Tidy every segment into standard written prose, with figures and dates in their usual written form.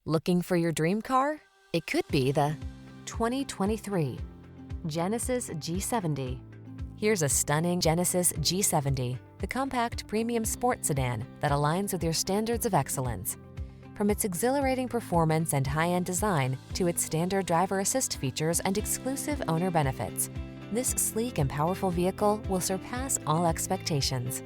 Looking for your dream car? It could be the 2023 Genesis G70. Here's a stunning Genesis G70, the compact premium sports sedan that aligns with your standards of excellence. From its exhilarating performance and high-end design to its standard driver assist features and exclusive owner benefits, this sleek and powerful vehicle will surpass all expectations.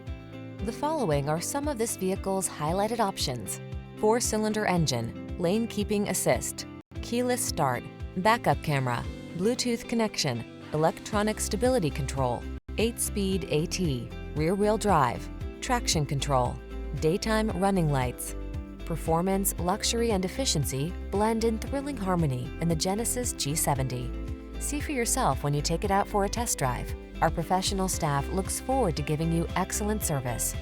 The following are some of this vehicle's highlighted options: 4-cylinder engine, lane keeping assist, keyless start, backup camera, Bluetooth connection, electronic stability control, 8-speed AT, rear-wheel drive, traction control, daytime running lights. Performance, luxury, and efficiency blend in thrilling harmony in the Genesis G70. See for yourself when you take it out for a test drive. Our professional staff looks forward to giving you excellent service.